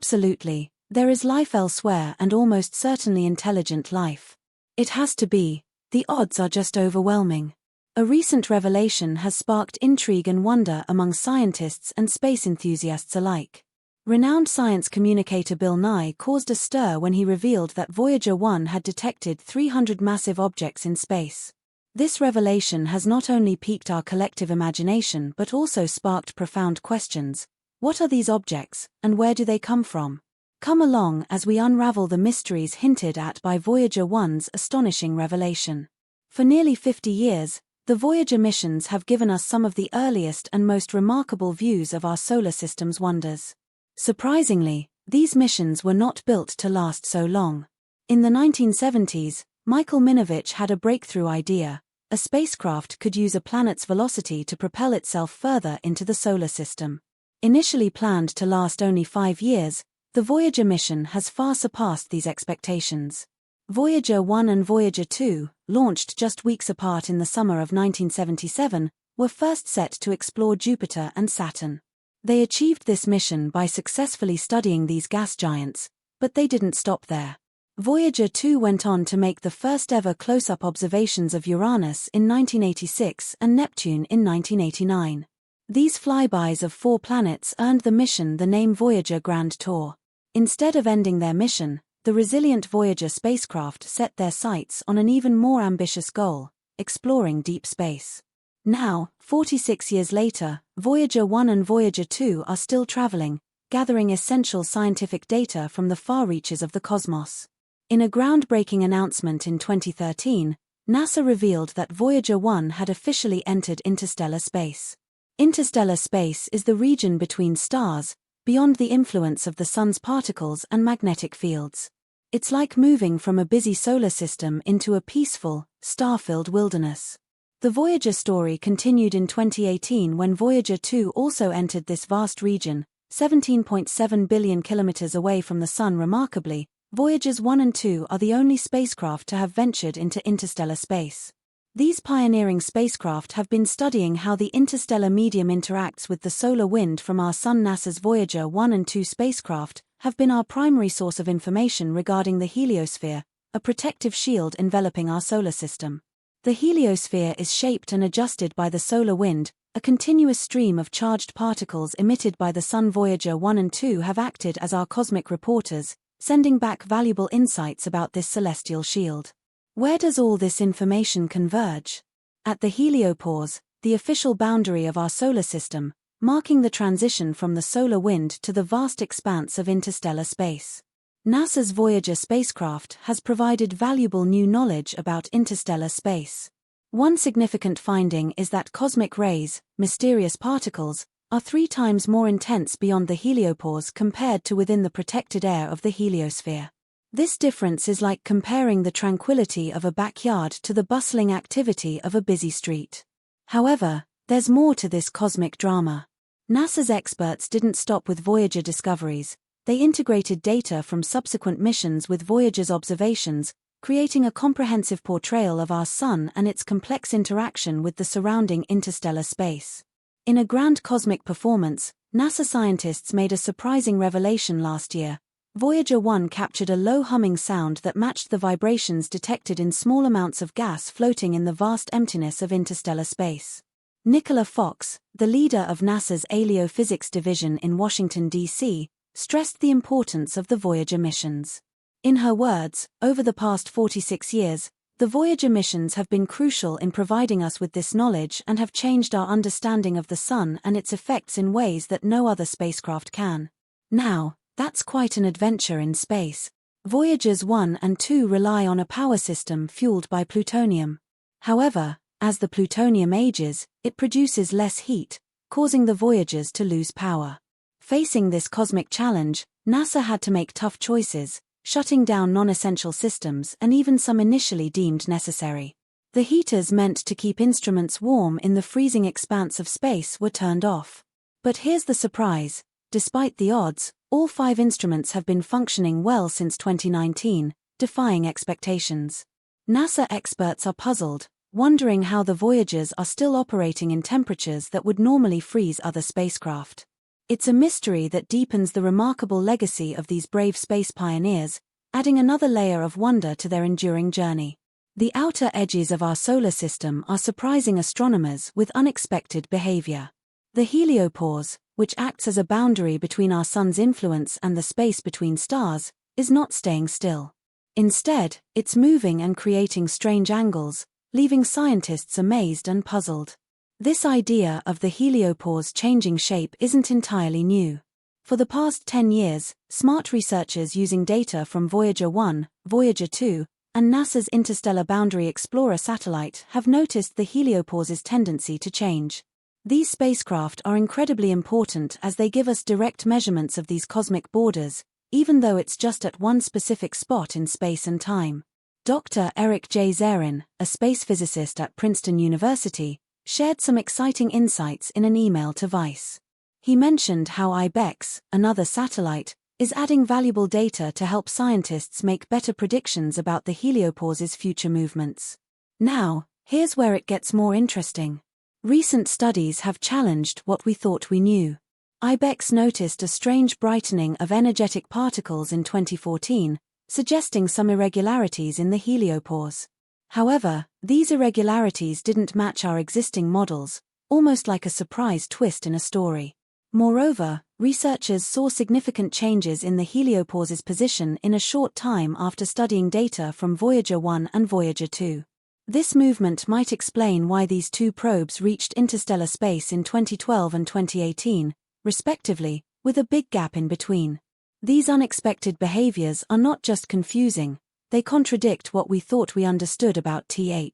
Absolutely, there is life elsewhere and almost certainly intelligent life. It has to be. The odds are just overwhelming. A recent revelation has sparked intrigue and wonder among scientists and space enthusiasts alike. Renowned science communicator Bill Nye caused a stir when he revealed that Voyager 1 had detected 300 massive objects in space. This revelation has not only piqued our collective imagination but also sparked profound questions. What are these objects, and where do they come from? Come along as we unravel the mysteries hinted at by Voyager 1's astonishing revelation. For nearly 50 years, the Voyager missions have given us some of the earliest and most remarkable views of our solar system's wonders. Surprisingly, these missions were not built to last so long. In the 1970s, Michael Minovich had a breakthrough idea. A spacecraft could use a planet's velocity to propel itself further into the solar system. Initially planned to last only 5 years, the Voyager mission has far surpassed these expectations. Voyager 1 and Voyager 2, launched just weeks apart in the summer of 1977, were first set to explore Jupiter and Saturn. They achieved this mission by successfully studying these gas giants, but they didn't stop there. Voyager 2 went on to make the first-ever close-up observations of Uranus in 1986 and Neptune in 1989. These flybys of 4 planets earned the mission the name Voyager Grand Tour. Instead of ending their mission, the resilient Voyager spacecraft set their sights on an even more ambitious goal: exploring deep space. Now, 46 years later, Voyager 1 and Voyager 2 are still traveling, gathering essential scientific data from the far reaches of the cosmos. In a groundbreaking announcement in 2013, NASA revealed that Voyager 1 had officially entered interstellar space. Interstellar space is the region between stars, beyond the influence of the Sun's particles and magnetic fields. It's like moving from a busy solar system into a peaceful, star-filled wilderness. The Voyager story continued in 2018 when Voyager 2 also entered this vast region, 17.7 billion kilometers away from the Sun. Remarkably, Voyagers 1 and 2 are the only spacecraft to have ventured into interstellar space. These pioneering spacecraft have been studying how the interstellar medium interacts with the solar wind from our Sun. NASA's Voyager 1 and 2 spacecraft have been our primary source of information regarding the heliosphere, a protective shield enveloping our solar system. The heliosphere is shaped and adjusted by the solar wind, a continuous stream of charged particles emitted by the Sun. Voyager 1 and 2 have acted as our cosmic reporters, sending back valuable insights about this celestial shield. Where does all this information converge? At the heliopause, the official boundary of our solar system, marking the transition from the solar wind to the vast expanse of interstellar space. NASA's Voyager spacecraft has provided valuable new knowledge about interstellar space. One significant finding is that cosmic rays, mysterious particles, are 3 times more intense beyond the heliopause compared to within the protected air of the heliosphere. This difference is like comparing the tranquility of a backyard to the bustling activity of a busy street. However, there's more to this cosmic drama. NASA's experts didn't stop with Voyager discoveries. They integrated data from subsequent missions with Voyager's observations, creating a comprehensive portrayal of our Sun and its complex interaction with the surrounding interstellar space. In a grand cosmic performance, NASA scientists made a surprising revelation last year. Voyager 1 captured a low humming sound that matched the vibrations detected in small amounts of gas floating in the vast emptiness of interstellar space. Nicola Fox, the leader of NASA's Aerophysics Division in Washington, D.C., stressed the importance of the Voyager missions. In her words, over the past 46 years, the Voyager missions have been crucial in providing us with this knowledge and have changed our understanding of the Sun and its effects in ways that no other spacecraft can. Now, that's quite an adventure in space. Voyagers 1 and 2 rely on a power system fueled by plutonium. However, as the plutonium ages, it produces less heat, causing the Voyagers to lose power. Facing this cosmic challenge, NASA had to make tough choices, shutting down non-essential systems and even some initially deemed necessary. The heaters meant to keep instruments warm in the freezing expanse of space were turned off. But here's the surprise: despite the odds, all 5 instruments have been functioning well since 2019, defying expectations. NASA experts are puzzled, wondering how the Voyagers are still operating in temperatures that would normally freeze other spacecraft. It's a mystery that deepens the remarkable legacy of these brave space pioneers, adding another layer of wonder to their enduring journey. The outer edges of our solar system are surprising astronomers with unexpected behavior. The heliopause, which acts as a boundary between our sun's influence and the space between stars, is not staying still. Instead, it's moving and creating strange angles, leaving scientists amazed and puzzled. This idea of the heliopause changing shape isn't entirely new. For the past 10 years, smart researchers using data from Voyager 1, Voyager 2, and NASA's Interstellar Boundary Explorer satellite have noticed the heliopause's tendency to change. These spacecraft are incredibly important as they give us direct measurements of these cosmic borders, even though it's just at one specific spot in space and time. Dr. Eric J. Zarin, a space physicist at Princeton University, shared some exciting insights in an email to Vice. He mentioned how IBEX, another satellite, is adding valuable data to help scientists make better predictions about the heliopause's future movements. Now, here's where it gets more interesting. Recent studies have challenged what we thought we knew. IBEX noticed a strange brightening of energetic particles in 2014, suggesting some irregularities in the heliopause. However, these irregularities didn't match our existing models, almost like a surprise twist in a story. Moreover, researchers saw significant changes in the heliopause's position in a short time after studying data from Voyager 1 and Voyager 2. This movement might explain why these two probes reached interstellar space in 2012 and 2018, respectively, with a big gap in between. These unexpected behaviors are not just confusing, they contradict what we thought we understood about the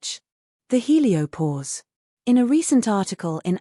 heliopause. In a recent article in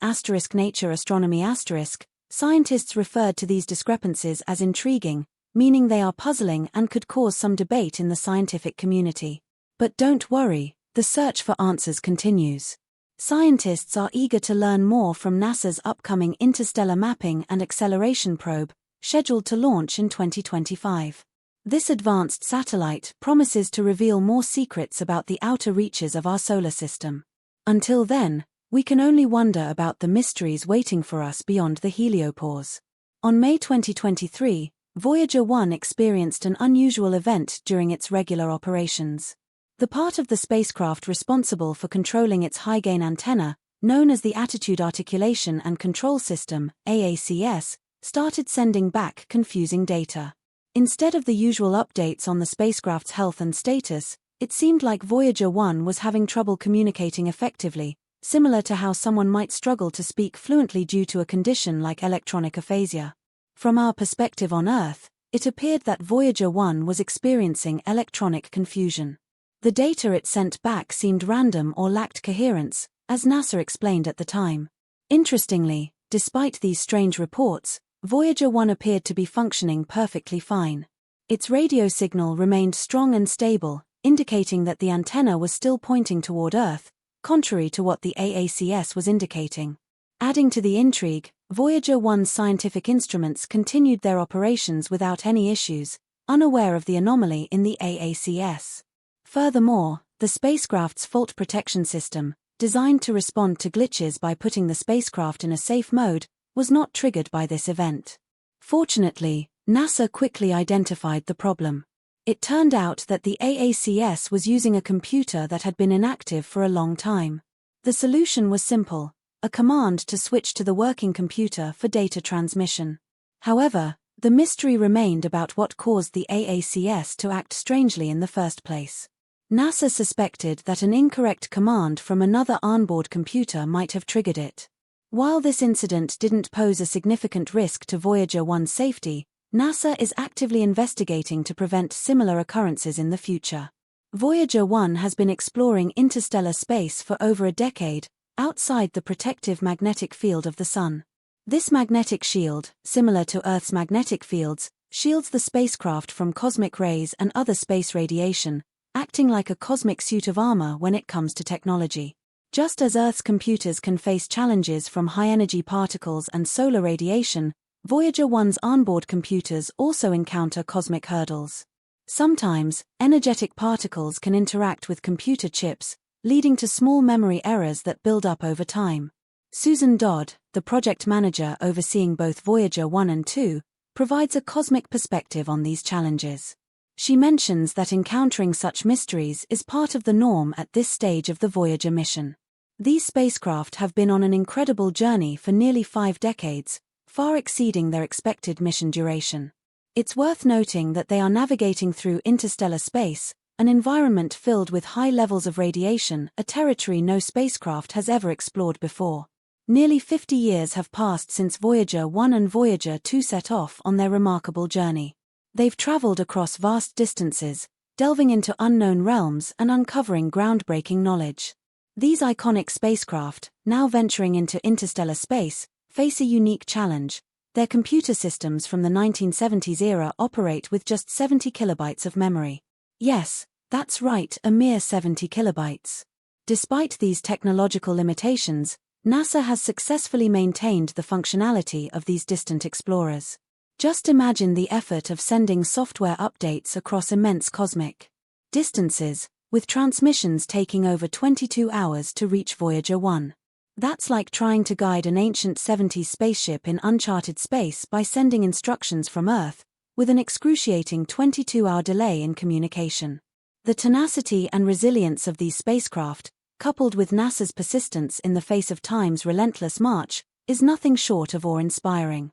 Nature Astronomy *, scientists referred to these discrepancies as intriguing, meaning they are puzzling and could cause some debate in the scientific community. But don't worry, the search for answers continues. Scientists are eager to learn more from NASA's upcoming Interstellar Mapping and Acceleration probe, scheduled to launch in 2025. This advanced satellite promises to reveal more secrets about the outer reaches of our solar system. Until then, we can only wonder about the mysteries waiting for us beyond the heliopause. On May 2023, Voyager 1 experienced an unusual event during its regular operations. The part of the spacecraft responsible for controlling its high-gain antenna, known as the Attitude Articulation and Control System, AACS, started sending back confusing data. Instead of the usual updates on the spacecraft's health and status, it seemed like Voyager 1 was having trouble communicating effectively, similar to how someone might struggle to speak fluently due to a condition like electronic aphasia. From our perspective on Earth, it appeared that Voyager 1 was experiencing electronic confusion. The data it sent back seemed random or lacked coherence, as NASA explained at the time. Interestingly, despite these strange reports, Voyager 1 appeared to be functioning perfectly fine. Its radio signal remained strong and stable, indicating that the antenna was still pointing toward Earth, contrary to what the AACS was indicating. Adding to the intrigue, Voyager 1's scientific instruments continued their operations without any issues, unaware of the anomaly in the AACS. Furthermore, the spacecraft's fault protection system, designed to respond to glitches by putting the spacecraft in a safe mode, was not triggered by this event. Fortunately, NASA quickly identified the problem. It turned out that the AACS was using a computer that had been inactive for a long time. The solution was simple: a command to switch to the working computer for data transmission. However, the mystery remained about what caused the AACS to act strangely in the first place. NASA suspected that an incorrect command from another onboard computer might have triggered it. While this incident didn't pose a significant risk to Voyager 1's safety, NASA is actively investigating to prevent similar occurrences in the future. Voyager 1 has been exploring interstellar space for over a decade, outside the protective magnetic field of the Sun. This magnetic shield, similar to Earth's magnetic fields, shields the spacecraft from cosmic rays and other space radiation, acting like a cosmic suit of armor when it comes to technology. Just as Earth's computers can face challenges from high-energy particles and solar radiation, Voyager 1's onboard computers also encounter cosmic hurdles. Sometimes, energetic particles can interact with computer chips, leading to small memory errors that build up over time. Susan Dodd, the project manager overseeing both Voyager 1 and 2, provides a cosmic perspective on these challenges. She mentions that encountering such mysteries is part of the norm at this stage of the Voyager mission. These spacecraft have been on an incredible journey for nearly 5 decades, far exceeding their expected mission duration. It's worth noting that they are navigating through interstellar space, an environment filled with high levels of radiation, a territory no spacecraft has ever explored before. Nearly 50 years have passed since Voyager 1 and Voyager 2 set off on their remarkable journey. They've traveled across vast distances, delving into unknown realms and uncovering groundbreaking knowledge. These iconic spacecraft, now venturing into interstellar space, face a unique challenge. Their computer systems from the 1970s era operate with just 70 kilobytes of memory. Yes, that's right, a mere 70 kilobytes. Despite these technological limitations, NASA has successfully maintained the functionality of these distant explorers. Just imagine the effort of sending software updates across immense cosmic distances, with transmissions taking over 22 hours to reach Voyager 1. That's like trying to guide an ancient 70s spaceship in uncharted space by sending instructions from Earth, with an excruciating 22-hour delay in communication. The tenacity and resilience of these spacecraft, coupled with NASA's persistence in the face of time's relentless march, is nothing short of awe-inspiring.